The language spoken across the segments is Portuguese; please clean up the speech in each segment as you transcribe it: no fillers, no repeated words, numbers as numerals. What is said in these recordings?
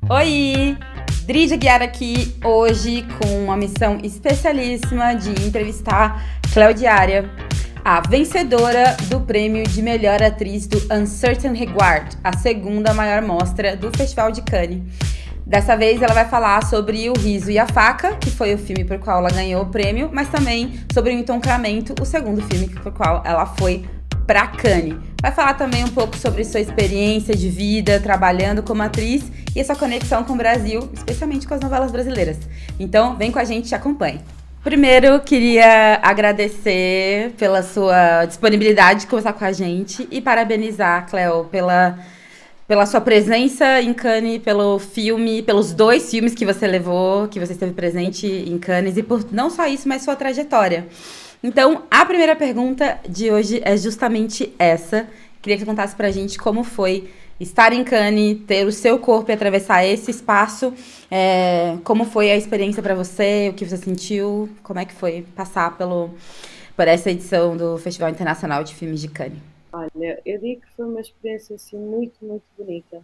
Oi! Drígia Guiar aqui hoje com uma missão especialíssima de entrevistar Cléo Diária, a vencedora do prêmio de melhor atriz do Uncertain Regard, a segunda maior mostra do Festival de Cannes. Dessa vez ela vai falar sobre O Riso e a Faca, que foi o filme por qual ela ganhou o prêmio, mas também sobre O Entoncramento, o segundo filme por qual ela foi para Cannes. Vai falar também um pouco sobre sua experiência de vida trabalhando como atriz e a sua conexão com o Brasil, especialmente com as novelas brasileiras. Então, vem com a gente e acompanhe. Primeiro, queria agradecer pela sua disponibilidade de conversar com a gente e parabenizar, Cleo, pela sua presença em Cannes, pelo filme, pelos 2 filmes que você levou, que você esteve presente em Cannes, e por não só isso, mas sua trajetória. Então, a primeira pergunta de hoje é justamente essa. Queria que você contasse pra gente como foi estar em Cannes, ter o seu corpo e atravessar esse espaço. Como foi a experiência pra você, o que você sentiu, como é que foi passar por essa edição do Festival Internacional de Filmes de Cannes. Olha, eu digo que foi uma experiência assim muito, muito bonita,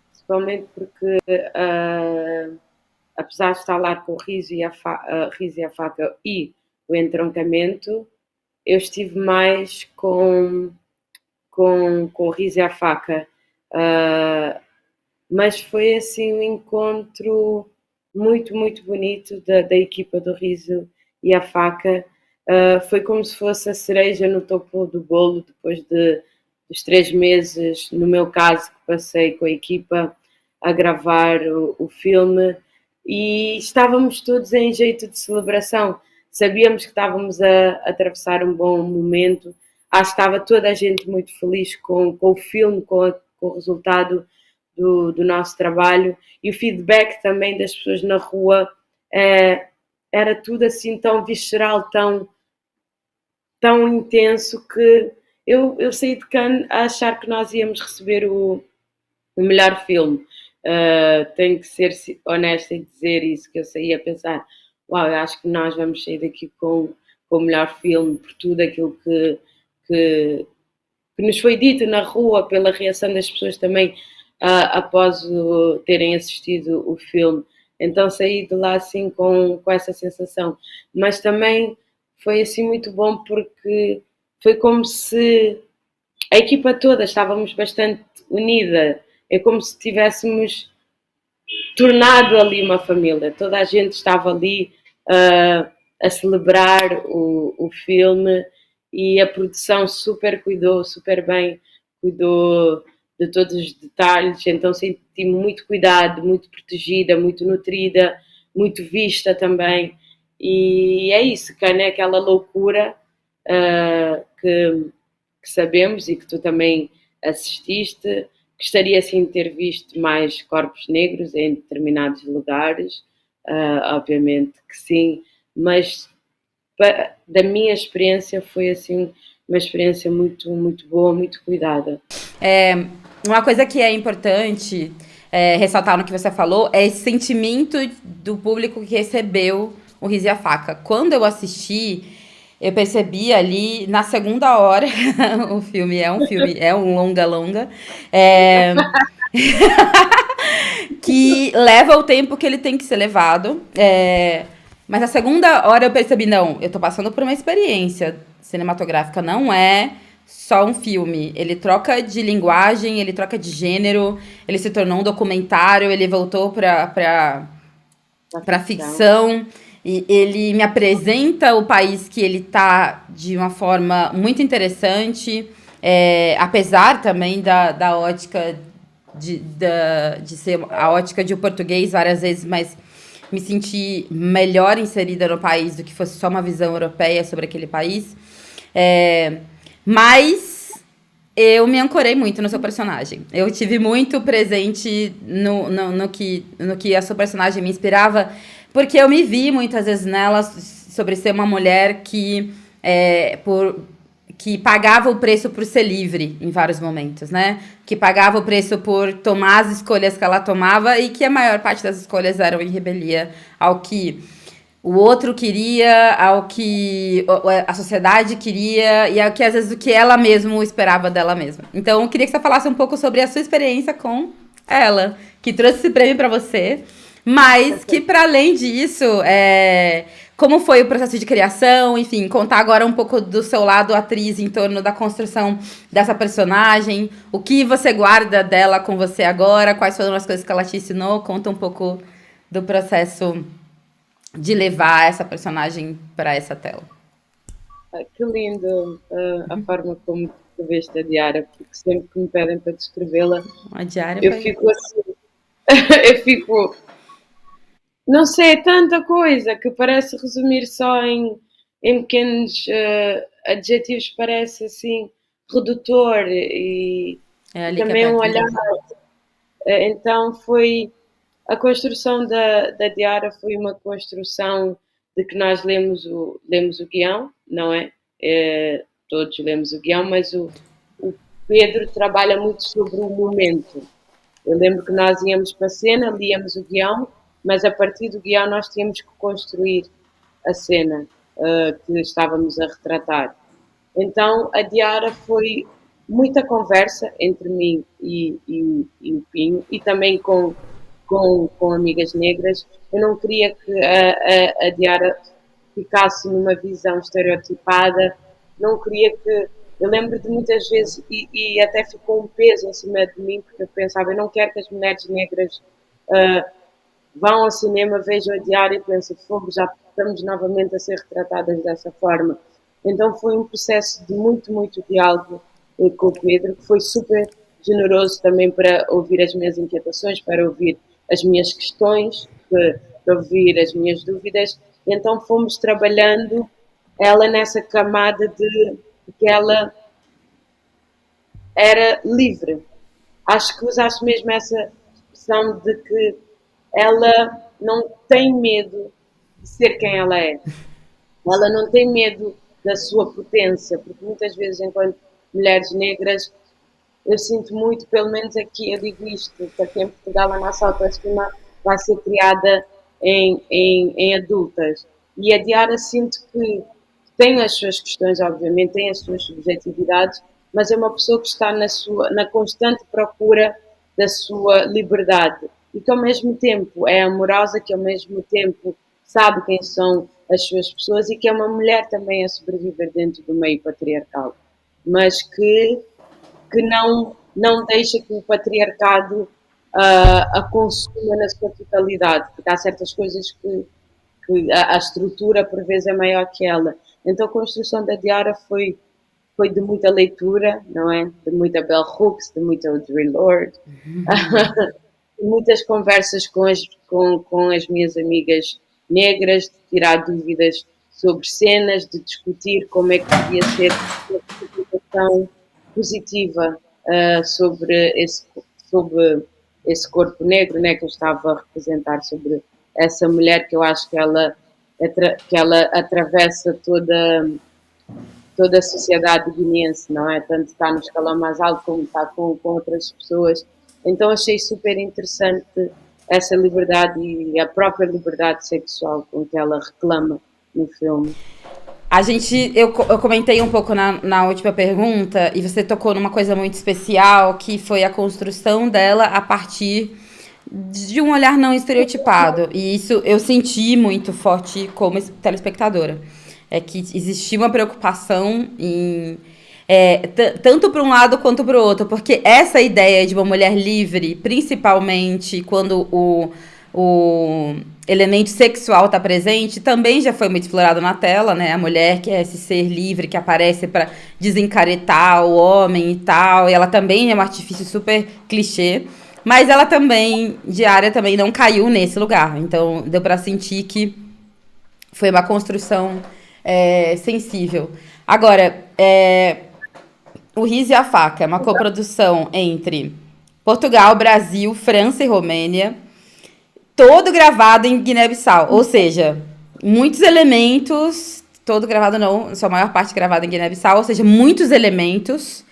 principalmente porque apesar de estar lá com o Riso e a Faca e o Entroncamento, eu estive mais com o Riso e a Faca. Ah, mas foi assim um encontro muito, muito bonito da equipa do Riso e a Faca. Foi como se fosse a cereja no topo do bolo depois dos 3 meses, no meu caso, que passei com a equipa a gravar o filme, e estávamos todos em jeito de celebração. Sabíamos que estávamos a atravessar um bom momento. Acho que estava toda a gente muito feliz com o filme, com o resultado do nosso trabalho, e o feedback também das pessoas na rua era tudo assim tão visceral, tão intenso, que eu saí de Cannes a achar que nós íamos receber o melhor filme. Tenho que ser honesta e dizer isso, que eu saí a pensar, uau, eu acho que nós vamos sair daqui com o melhor filme, por tudo aquilo que, que nos foi dito na rua, pela reação das pessoas também após terem assistido o filme. Então saí de lá assim com essa sensação. Mas também foi assim muito bom porque foi como se a equipa toda estávamos bastante unida. É como se tivéssemos tornado ali uma família. Toda a gente estava ali a celebrar o filme, e a produção super cuidou, super bem, cuidou de todos os detalhes. Então senti-me muito cuidado, muito protegida, muito nutrida, muito vista também. E é isso, que é aquela loucura que sabemos e que tu também assististe. Gostaria sim de ter visto mais corpos negros em determinados lugares, obviamente que sim, mas da minha experiência foi assim uma experiência muito, muito boa, muito cuidada. Uma coisa que é importante ressaltar no que você falou é esse sentimento do público que recebeu o Riso e a Faca. Quando eu assisti, eu percebi ali na segunda hora, o filme, é um longa, é, que leva o tempo que ele tem que ser levado. Mas na segunda hora eu percebi, não, eu tô passando por uma experiência cinematográfica, não é só um filme. Ele troca de linguagem, ele troca de gênero, ele se tornou um documentário, ele voltou pra Então, ficção. E ele me apresenta o país que ele tá de uma forma muito interessante, apesar também da ótica de ser a ótica de o português várias vezes, mas me senti melhor inserida no país do que fosse só uma visão europeia sobre aquele país. Mas eu me ancorei muito no seu personagem. Eu tive muito presente no que a sua personagem me inspirava, porque eu me vi muitas vezes nela sobre ser uma mulher que pagava o preço por ser livre em vários momentos, né? Que pagava o preço por tomar as escolhas que ela tomava e que a maior parte das escolhas eram em rebelia ao que o outro queria, ao que a sociedade queria e ao que às vezes o que ela mesma esperava dela mesma. Então, eu queria que você falasse um pouco sobre a sua experiência com ela, que trouxe esse prêmio para você, mas que para além disso, como foi o processo de criação, enfim, contar agora um pouco do seu lado atriz em torno da construção dessa personagem, o que você guarda dela com você agora, quais foram as coisas que ela te ensinou, conta um pouco do processo de levar essa personagem para essa tela. Que lindo a forma como descreveste a Diara, porque sempre que me pedem para descrevê-la, A diária eu foi... fico assim, eu fico, não sei, é tanta coisa que parece resumir só em pequenos adjetivos, parece assim redutor É e ali que também um aperta. olhar. Então foi a construção da Diara foi uma construção de que nós lemos o guião, não é? Todos lemos o guião, mas o Pedro trabalha muito sobre o momento. Eu lembro que nós íamos para a cena, líamos o guião, mas a partir do guião nós tínhamos que construir a cena que estávamos a retratar. Então a Diara foi muita conversa entre mim e o Pinho e também com amigas negras. Eu não queria que a Diara ficasse numa visão estereotipada, não queria que. Eu lembro de muitas vezes, e até ficou um peso em cima de mim, porque eu pensava, eu não quero que as mulheres negras vão ao cinema, vejam a Diário e pensem, fogo, já estamos novamente a ser retratadas dessa forma. Então foi um processo de muito, muito diálogo com o Pedro, que foi super generoso também para ouvir as minhas inquietações, para ouvir as minhas questões, para ouvir as minhas dúvidas. Então fomos trabalhando ela nessa camada de que ela era livre. Acho que usaste mesmo essa expressão de que ela não tem medo de ser quem ela é. Ela não tem medo da sua potência, porque muitas vezes, enquanto mulheres negras, eu sinto muito, pelo menos aqui, eu digo isto, que aqui em Portugal a nossa autoestima vai ser criada em adultas. E a Diara sinto que tem as suas questões, obviamente, tem as suas subjetividades, mas é uma pessoa que está na constante procura da sua liberdade e que ao mesmo tempo é amorosa, que ao mesmo tempo sabe quem são as suas pessoas e que é uma mulher também a sobreviver dentro do meio patriarcal, mas que não deixa que o patriarcado a consuma na sua totalidade, porque há certas coisas que a estrutura por vezes é maior que ela. Então a construção da Diara foi de muita leitura, não é? De muita Bell Hooks, de muita Audre Lorde, de muitas conversas com as minhas amigas negras, de tirar dúvidas sobre cenas, de discutir como é que podia ser uma interpretação positiva sobre esse corpo negro, né, que eu estava a representar, sobre essa mulher que eu acho que ela atravessa toda a sociedade guineense, não é? Tanto está no escalão mais alto como está com outras pessoas. Então achei super interessante essa liberdade e a própria liberdade sexual com que ela reclama no filme. Eu comentei um pouco na última pergunta e você tocou numa coisa muito especial, que foi a construção dela a partir de um olhar não estereotipado. E isso eu senti muito forte como telespectadora. É que existia uma preocupação em tanto para um lado quanto para o outro, porque essa ideia de uma mulher livre, principalmente quando o elemento sexual está presente, também já foi muito explorado na tela, né? A mulher que é esse ser livre que aparece para desencaretar o homem e tal, e ela também é um artifício super clichê, mas ela também, Diária, também não caiu nesse lugar. Então deu para sentir que foi uma construção sensível. Agora, o Riso e a Faca é uma coprodução entre Portugal, Brasil, França e Romênia, todo gravado em Guiné-Bissau. Ou seja, muitos elementos, todo gravado não, sua maior parte gravada em Guiné-Bissau, ou seja, muitos elementos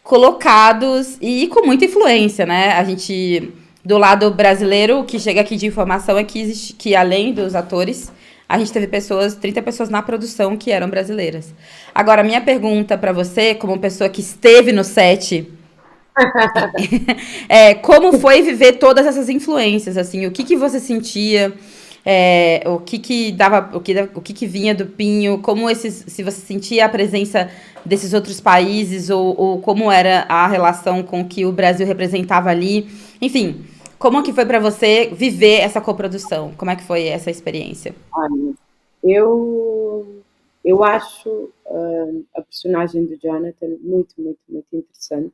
colocados e com muita influência, né? A gente, do lado brasileiro, o que chega aqui de informação é que além dos atores, a gente teve 30 pessoas na produção que eram brasileiras. Agora, minha pergunta para você, como pessoa que esteve no set Como foi viver todas essas influências, assim, o que que você sentia, o que que dava, o que que vinha do Pinho, se você sentia a presença desses outros países, ou como era a relação com que o Brasil representava ali, enfim, como que foi para você viver essa coprodução? Como é que foi essa experiência? Olha, eu acho a personagem do Jonathan muito, muito, muito interessante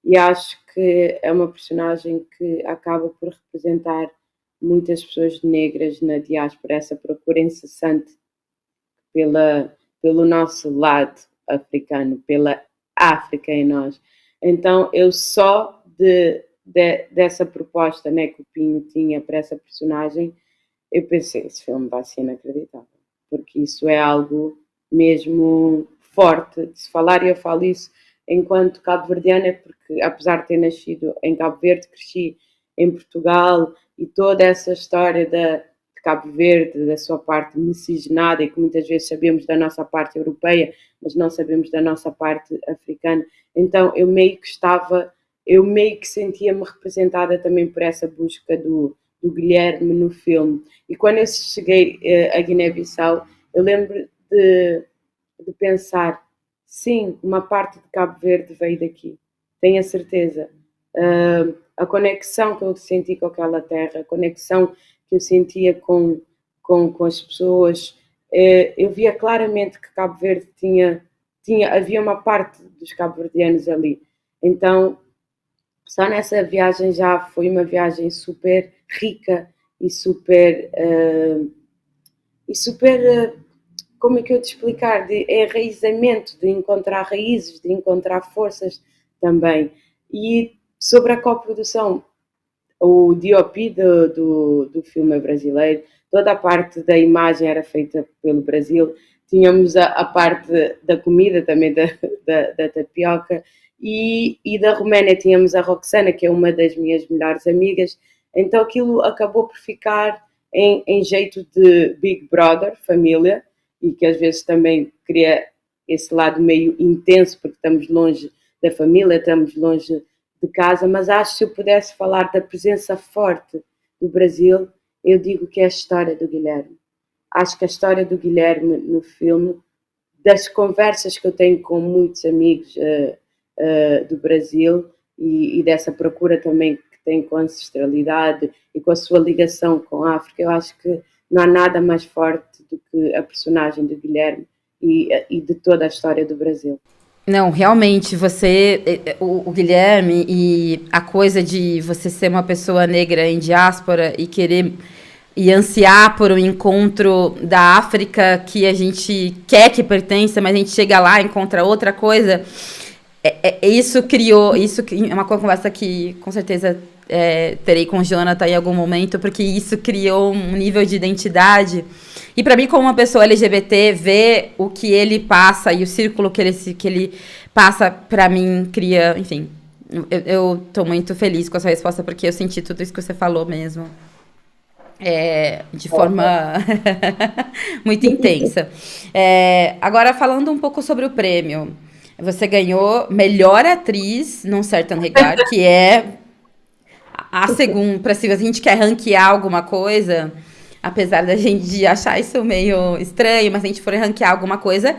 e acho que é uma personagem que acaba por representar muitas pessoas negras na diáspora, essa procura incessante pelo nosso lado africano, pela África em nós. Então, eu só dessa proposta, né, que o Pinho tinha para essa personagem, eu pensei, esse filme vai ser inacreditável, porque isso é algo mesmo forte de se falar, e eu falo isso enquanto cabo-verdiana, porque apesar de ter nascido em Cabo Verde, cresci em Portugal, e toda essa história de Cabo Verde, da sua parte miscigenada, e que muitas vezes sabemos da nossa parte europeia, mas não sabemos da nossa parte africana. Então eu meio que sentia-me representada também por essa busca do Guilherme no filme. E quando eu cheguei a Guiné-Bissau, eu lembro de pensar, sim, uma parte de Cabo Verde veio daqui, tenho a certeza. A conexão que eu senti com aquela terra, a conexão que eu sentia com as pessoas, eu via claramente que Cabo Verde havia uma parte dos cabo-verdianos ali. Então, só nessa viagem já foi uma viagem super rica e super, como é que eu te explicar, de enraizamento, de encontrar raízes, de encontrar forças também. E sobre a coprodução, o DOP do filme brasileiro, toda a parte da imagem era feita pelo Brasil, tínhamos a parte da comida também, da tapioca, e da Roménia tínhamos a Roxana, que é uma das minhas melhores amigas, então aquilo acabou por ficar em jeito de Big Brother, família, e que às vezes também cria esse lado meio intenso, porque estamos longe da família, estamos longe de casa, mas acho que se eu pudesse falar da presença forte do Brasil, eu digo que é a história do Guilherme. Acho que a história do Guilherme no filme, das conversas que eu tenho com muitos amigos do Brasil e dessa procura também que tem com a ancestralidade e com a sua ligação com a África, eu acho que não há nada mais forte do que a personagem do Guilherme e de toda a história do Brasil. Não, realmente, o Guilherme, e a coisa de você ser uma pessoa negra em diáspora e querer e ansiar por um encontro da África que a gente quer que pertença, mas a gente chega lá e encontra outra coisa. Isso é uma conversa que com certeza terei com o Jonathan em algum momento, porque isso criou um nível de identidade. E para mim, como uma pessoa LGBT, ver o que ele passa e o círculo que ele passa, para mim, cria, enfim. Eu tô muito feliz com a sua resposta, porque eu senti tudo isso que você falou mesmo. De forma muito intensa. Agora, falando um pouco sobre o prêmio. Você ganhou melhor atriz num Certain Regard, que é a segunda, se a gente quer ranquear alguma coisa, apesar da gente achar isso meio estranho, mas se a gente for ranquear alguma coisa,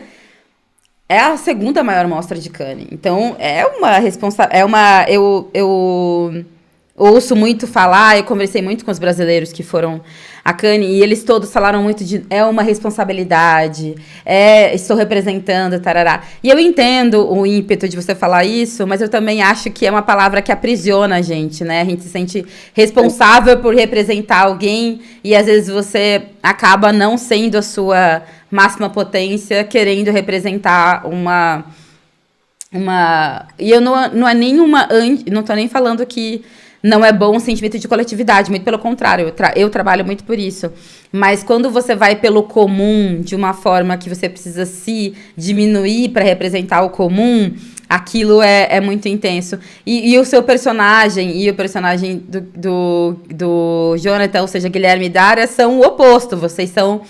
é a segunda maior mostra de Cannes. Então, eu ouço muito falar, eu conversei muito com os brasileiros que foram a Cannes, e eles todos falaram muito de uma responsabilidade, estou representando, tarará. E eu entendo o ímpeto de você falar isso, mas eu também acho que é uma palavra que aprisiona a gente, né? A gente se sente responsável por representar alguém, e às vezes você acaba não sendo a sua máxima potência, querendo representar e eu não é nenhuma, não tô nem falando que não é bom o sentimento de coletividade, muito pelo contrário, eu trabalho muito por isso. Mas quando você vai pelo comum, de uma forma que você precisa se diminuir para representar o comum, aquilo é muito intenso. E o seu personagem e o personagem do Jonathan, ou seja, Guilherme e Dara, são o oposto. Vocês são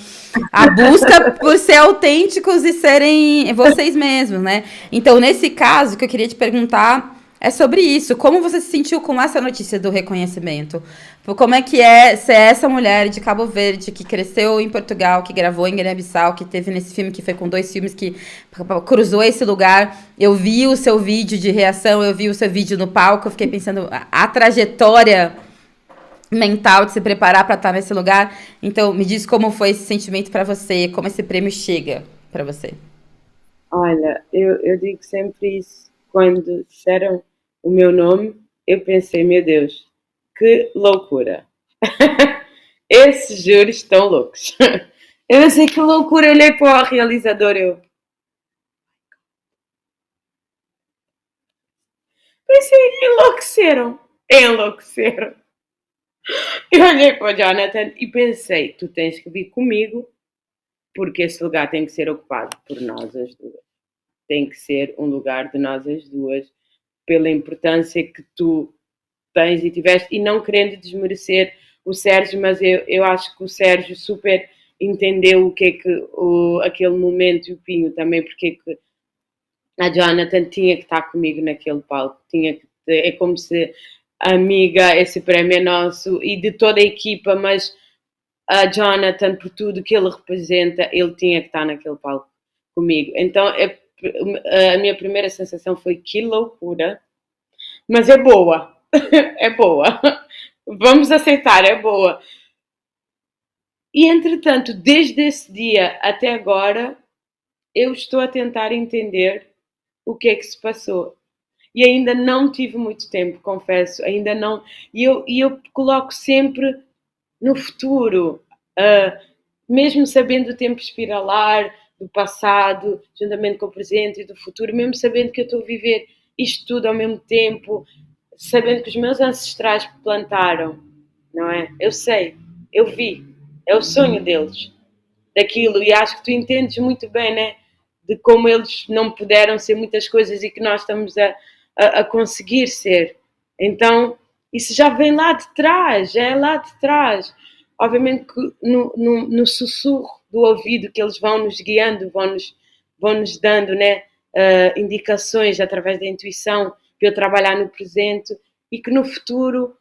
a busca por ser autênticos e serem vocês mesmos, né? Então, nesse caso, que eu queria te perguntar É sobre isso. Como você se sentiu com essa notícia do reconhecimento? Como é que é ser essa mulher de Cabo Verde que cresceu em Portugal, que gravou em Guiné-Bissau, que teve nesse filme, que foi com 2 filmes, que cruzou esse lugar? Eu vi o seu vídeo de reação, eu vi o seu vídeo no palco, eu fiquei pensando a trajetória mental de se preparar para estar nesse lugar. Então, me diz como foi esse sentimento para você, como esse prêmio chega para você. Olha, eu digo sempre isso. Quando disseram o meu nome, eu pensei, meu Deus, que loucura. Esses júris estão loucos. Eu não sei que loucura. Eu olhei para o realizador, eu pensei, enlouqueceram. Enlouqueceram. Eu olhei para o Jonathan e pensei, tu tens que vir comigo, porque esse lugar tem que ser ocupado por nós as duas. Tem que ser um lugar de nós as duas, pela importância que tu tens e tiveste, e não querendo desmerecer o Sérgio, mas eu acho que o Sérgio super entendeu o que é que aquele momento, e o Pinho também, porque é que a Jonathan tinha que estar comigo naquele palco, tinha que, é como se amiga, esse prémio é nosso e de toda a equipa, mas a Jonathan, por tudo que ele representa, ele tinha que estar naquele palco comigo. Então, a minha primeira sensação foi que loucura, mas é boa, é boa. Vamos aceitar, é boa. E, entretanto, desde esse dia até agora, eu estou a tentar entender o que é que se passou. E ainda não tive muito tempo, confesso, ainda não. E eu coloco sempre no futuro, mesmo sabendo o tempo espiralar, do passado, juntamente com o presente e do futuro, mesmo sabendo que eu estou a viver isto tudo ao mesmo tempo, sabendo que os meus ancestrais plantaram, não é? Eu sei, eu vi, é o sonho deles, daquilo, e acho que tu entendes muito bem, né? De como eles não puderam ser muitas coisas e que nós estamos a conseguir ser. Então, isso já vem lá de trás, já é lá de trás. Obviamente que no sussurro do ouvido que eles vão nos guiando, vão nos dando, né, indicações através da intuição para eu trabalhar no presente e que no futuro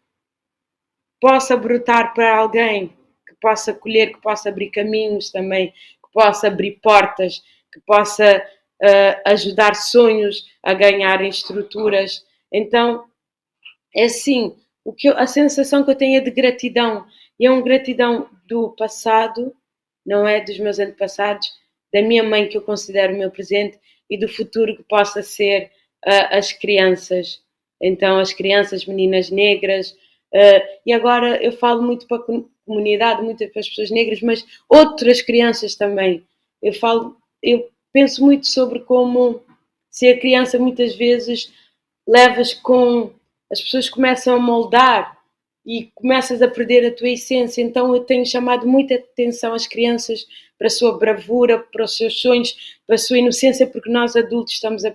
possa brotar para alguém, que possa colher, que possa abrir caminhos também, que possa abrir portas, que possa ajudar sonhos a ganharem estruturas. Então, é assim, a sensação que eu tenho é de gratidão, e é uma gratidão do passado, não é dos meus antepassados, da minha mãe que eu considero o meu presente e do futuro que possa ser as crianças. Então, as crianças, meninas negras, e agora eu falo muito para a comunidade, muito para as pessoas negras, mas outras crianças também. Eu penso muito sobre como se a criança muitas vezes levas com as pessoas começam a moldar e começas a perder a tua essência. Então eu tenho chamado muita atenção às crianças para a sua bravura, para os seus sonhos, para a sua inocência, porque nós adultos estamos a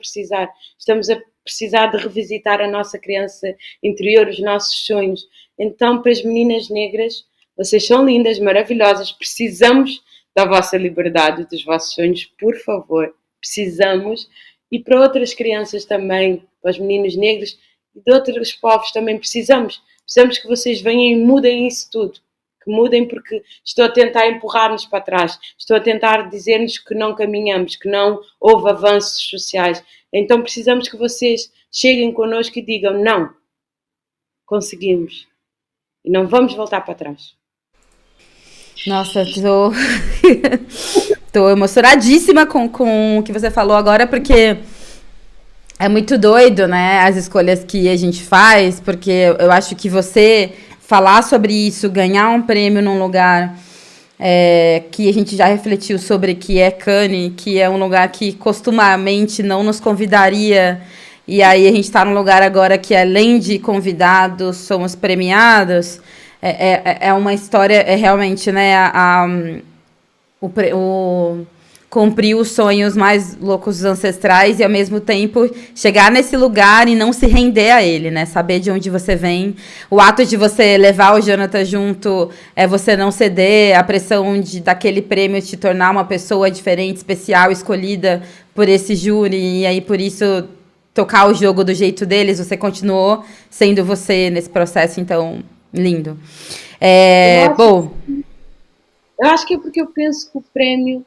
precisar de revisitar a nossa criança interior, os nossos sonhos. Então, para as meninas negras, vocês são lindas, maravilhosas, precisamos da vossa liberdade, dos vossos sonhos, por favor, precisamos. E para outras crianças também, para os meninos negros e de outros povos também precisamos que vocês venham e mudem isso tudo, que mudem, porque estou a tentar empurrar-nos para trás, estou a tentar dizer-nos que não caminhamos, que não houve avanços sociais. Então precisamos que vocês cheguem connosco e digam não, conseguimos e não vamos voltar para trás. Nossa, tô emocionadíssima com o que você falou agora, porque é muito doido, né, as escolhas que a gente faz, porque eu acho que você falar sobre isso, ganhar um prêmio num lugar que a gente já refletiu sobre, que é Cannes, que é um lugar que costumamente não nos convidaria, e aí a gente está num lugar agora que, além de convidados, somos premiados, é uma história, é realmente, né, cumprir os sonhos mais loucos dos ancestrais e, ao mesmo tempo, chegar nesse lugar e não se render a ele, né? Saber de onde você vem. O ato de você levar o Jonathan junto é você não ceder à pressão daquele prêmio te tornar uma pessoa diferente, especial, escolhida por esse júri. E aí, por isso, tocar o jogo do jeito deles, você continuou sendo você nesse processo, então, lindo. Eu acho, Bom, eu acho que é porque eu penso que o prémio,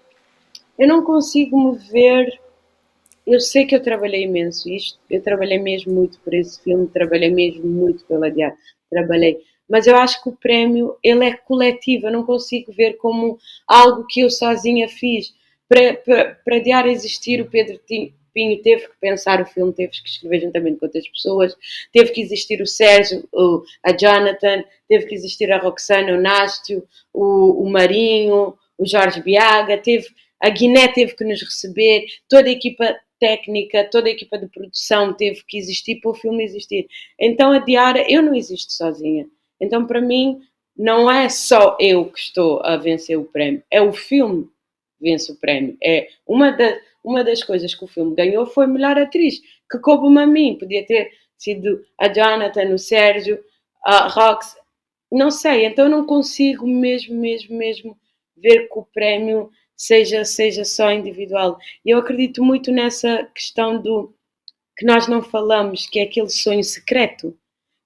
eu não consigo me ver. Eu sei que eu trabalhei imenso isto, eu trabalhei mesmo muito por esse filme, trabalhei mesmo muito pela Diário, trabalhei. Mas eu acho que o prémio, ele é coletivo, eu não consigo ver como algo que eu sozinha fiz. Para Diário existir, o Pedro Pinho teve que pensar o filme, teve que escrever juntamente com outras pessoas, teve que existir o Sérgio, a Jonathan, teve que existir a Roxana, o Nástio, o Marinho, o Jorge Biaga, a Guiné teve que nos receber, toda a equipa técnica, toda a equipa de produção teve que existir para o filme existir. Então a Diária, eu não existo sozinha. Então para mim não é só eu que estou a vencer o prémio, é o filme que vence o prémio. É uma das coisas que o filme ganhou foi melhor atriz, que coube-me a mim, podia ter sido a Jonathan, o Sérgio, a Rox, não sei, então eu não consigo mesmo ver que o prémio seja só individual. E eu acredito muito nessa questão do que nós não falamos, que é aquele sonho secreto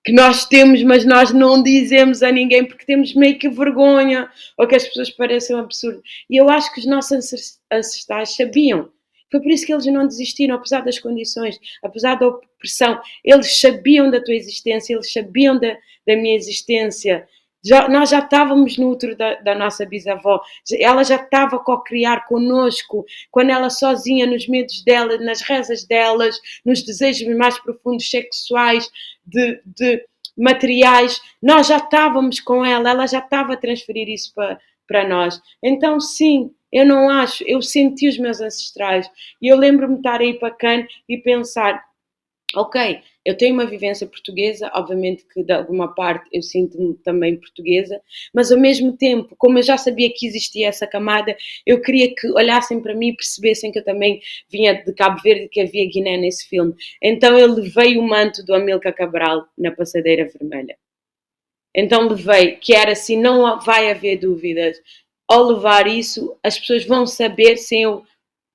que nós temos, mas nós não dizemos a ninguém porque temos meio que vergonha ou que as pessoas parecem um absurdo. E eu acho que os nossos ancestrais sabiam. Foi por isso que eles não desistiram, apesar das condições, apesar da opressão. Eles sabiam da tua existência, eles sabiam da minha existência. Nós já estávamos no útero da nossa bisavó, ela já estava a co-criar connosco, quando ela sozinha, nos medos dela, nas rezas delas, nos desejos mais profundos sexuais, de materiais, nós já estávamos com ela já estava a transferir isso para nós. Então, sim, eu não acho, eu senti os meus ancestrais e eu lembro-me de estar aí para Cannes e pensar, ok, eu tenho uma vivência portuguesa, obviamente que de alguma parte eu sinto-me também portuguesa, mas ao mesmo tempo, como eu já sabia que existia essa camada, eu queria que olhassem para mim e percebessem que eu também vinha de Cabo Verde e que havia Guiné nesse filme. Então eu levei o manto do Amílcar Cabral na passadeira vermelha. Então levei, que era assim, não vai haver dúvidas. Ao levar isso, as pessoas vão saber sem eu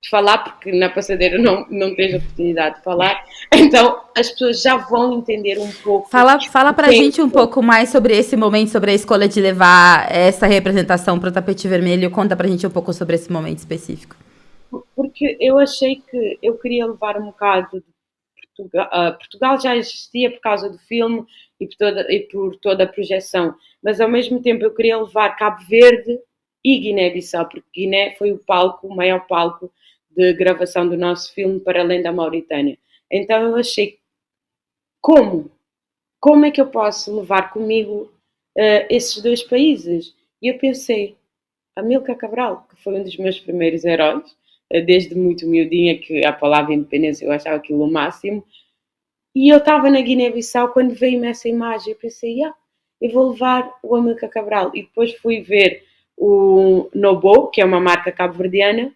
falar, porque na passadeira não tens oportunidade de falar, então as pessoas já vão entender um pouco fala de pra quem gente um sou. pouco mais sobre esse momento, sobre a escolha de levar essa representação pro tapete vermelho. Conta pra gente um pouco sobre esse momento específico. Porque eu achei que eu queria levar um bocado de Portugal. Portugal já existia por causa do filme por toda a projeção, mas ao mesmo tempo eu queria levar Cabo Verde e Guiné-Bissau, porque Guiné foi o maior palco de gravação do nosso filme, para além da Mauritânia. Então eu achei, como? Como é que eu posso levar comigo esses dois países? E eu pensei, Amílcar Cabral, que foi um dos meus primeiros heróis, desde muito miudinha, que a palavra independência eu achava aquilo o máximo, e eu estava na Guiné-Bissau quando veio-me essa imagem, eu pensei, eu vou levar o Amílcar Cabral, e depois fui ver o Nobo, que é uma marca cabo-verdiana,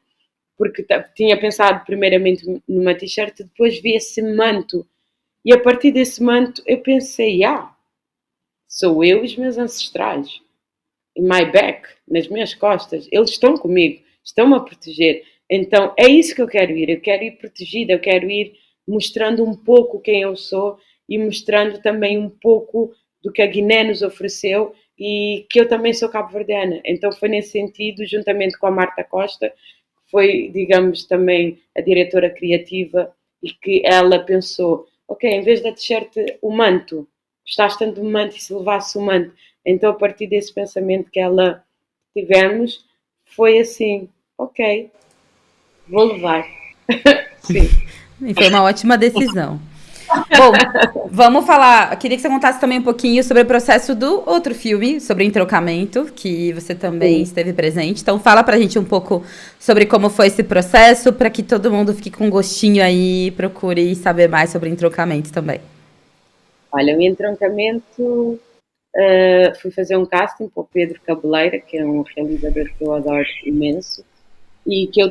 porque tinha pensado primeiramente numa t-shirt, depois vi esse manto, e a partir desse manto eu pensei, sou eu e os meus ancestrais. In my back, nas minhas costas. Eles estão comigo, estão-me a proteger. Então é isso que eu quero ir. Eu quero ir protegida, eu quero ir mostrando um pouco quem eu sou e mostrando também um pouco do que a Guiné nos ofereceu e que eu também sou cabo-verdiana. Então foi nesse sentido, juntamente com a Marta Costa, que foi, digamos, também a diretora criativa, e que ela pensou, ok, em vez da t-shirt, o manto, gostaste tanto do manto e se levasse o manto. Então, a partir desse pensamento que ela tivemos, foi assim, ok, vou levar. Sim. E foi uma ótima decisão. Bom, vamos falar. Eu queria que você contasse também um pouquinho sobre o processo do outro filme, sobre Entrocamento, que você também Sim. esteve presente. Então, fala pra gente um pouco sobre como foi esse processo, para que todo mundo fique com um gostinho aí e procure saber mais sobre Entrocamento também. Olha, o entroncamento, fui fazer um casting para o Pedro Cabeleira, que é um realizador que eu adoro imenso, e que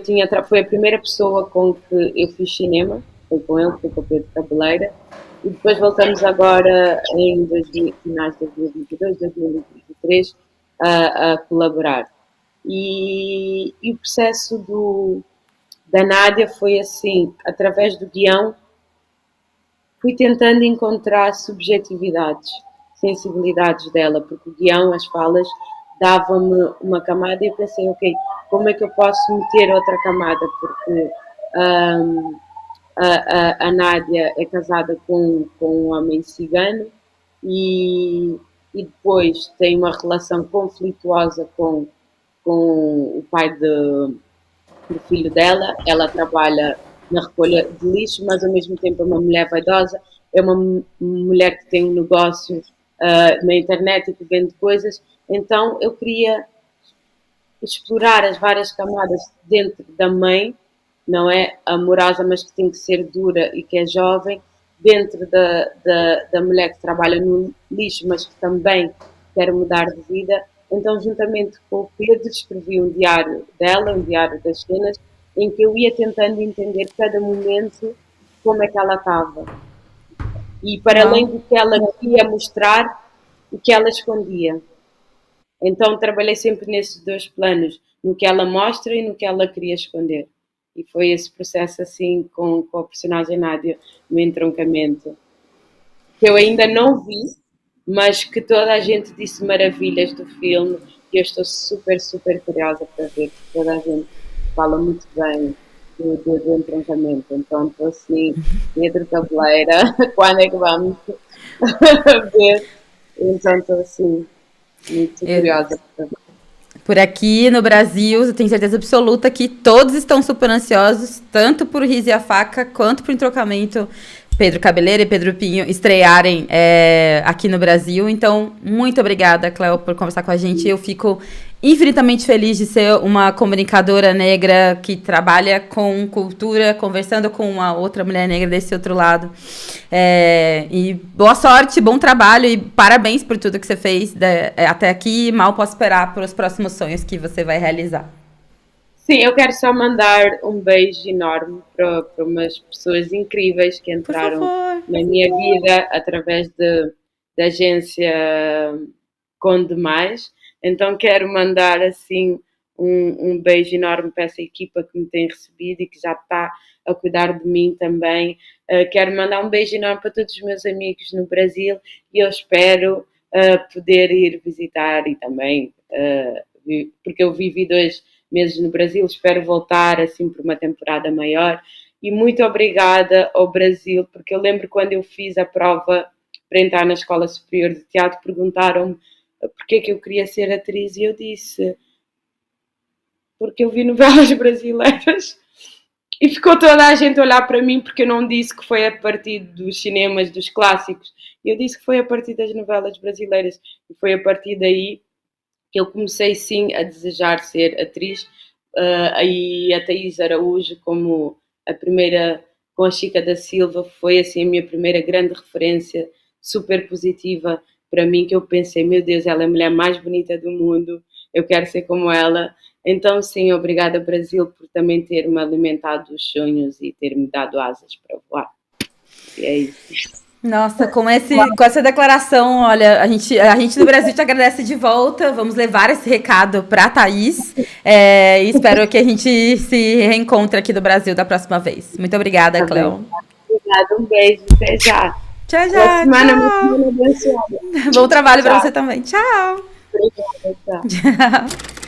foi a primeira pessoa com que eu fiz cinema, foi com ele, foi com o Pedro Cabeleira, e depois voltamos agora em finais de 2022, 2023 a colaborar. E o processo da Nádia foi assim, através do guião, fui tentando encontrar subjetividades, sensibilidades dela, porque o guião, as falas, dava-me uma camada e eu pensei, ok, como é que eu posso meter outra camada? Porque a Nádia é casada com um homem cigano e depois tem uma relação conflituosa com o pai do filho dela. Ela trabalha na recolha de lixo, mas ao mesmo tempo é uma mulher vaidosa, é uma mulher que tem um negócio na internet e que vende coisas. Então eu queria explorar as várias camadas dentro da mãe, não é amorosa, mas que tem que ser dura e que é jovem, dentro da mulher que trabalha no lixo, mas que também quer mudar de vida. Então, juntamente com o Pedro, escrevi um diário dela, um diário das cenas, em que eu ia tentando entender cada momento como é que ela estava. E para além do que ela queria mostrar, o que ela escondia. Então trabalhei sempre nesses dois planos, no que ela mostra e no que ela queria esconder. E foi esse processo assim com a personagem Nádia no entroncamento, que eu ainda não vi, mas que toda a gente disse maravilhas do filme e eu estou super, super curiosa para ver, porque toda a gente fala muito bem do entroncamento. Então estou assim, Pedro Cabeleira, quando é que vamos ver? Então estou assim, muito curiosa. Por aqui no Brasil, eu tenho certeza absoluta que todos estão super ansiosos, tanto por Riso e a Faca, quanto por Entrocamento, Pedro Cabeleira e Pedro Pinho estrearem aqui no Brasil. Então, muito obrigada, Cleo, por conversar com a gente. Eu fico infinitamente feliz de ser uma comunicadora negra que trabalha com cultura, conversando com uma outra mulher negra desse outro lado. E boa sorte, bom trabalho e parabéns por tudo que você fez até aqui. Mal posso esperar para os próximos sonhos que você vai realizar. Sim, eu quero só mandar um beijo enorme para umas pessoas incríveis que entraram na minha vida através da agência Conde Mais. Então quero mandar assim um beijo enorme para essa equipa que me tem recebido e que já está a cuidar de mim também. Quero mandar um beijo enorme para todos os meus amigos no Brasil e eu espero poder ir visitar e também, porque eu vivi 2 meses no Brasil, espero voltar assim por uma temporada maior. E muito obrigada ao Brasil, porque eu lembro quando eu fiz a prova para entrar na Escola Superior de Teatro, perguntaram-me porque é que eu queria ser atriz e eu disse porque eu vi novelas brasileiras e ficou toda a gente a olhar para mim porque eu não disse que foi a partir dos cinemas, dos clássicos, eu disse que foi a partir das novelas brasileiras e foi a partir daí que eu comecei sim a desejar ser atriz. Aí a Thaís Araújo, como a primeira, com a Chica da Silva, foi assim a minha primeira grande referência, super positiva para mim, que eu pensei, meu Deus, ela é a mulher mais bonita do mundo, eu quero ser como ela. Então sim, obrigada Brasil por também ter-me alimentado os sonhos e ter-me dado asas para voar. E é isso. Nossa, com essa declaração, olha, a gente do Brasil te agradece de volta. Vamos levar esse recado para a Thaís. E espero que a gente se reencontre aqui do Brasil da próxima vez. Muito obrigada, Cleo. Obrigada, um beijo, até já. Tchau, tchau. Semana abençoada. Bom trabalho para você também. Tchau. Obrigada, tchau.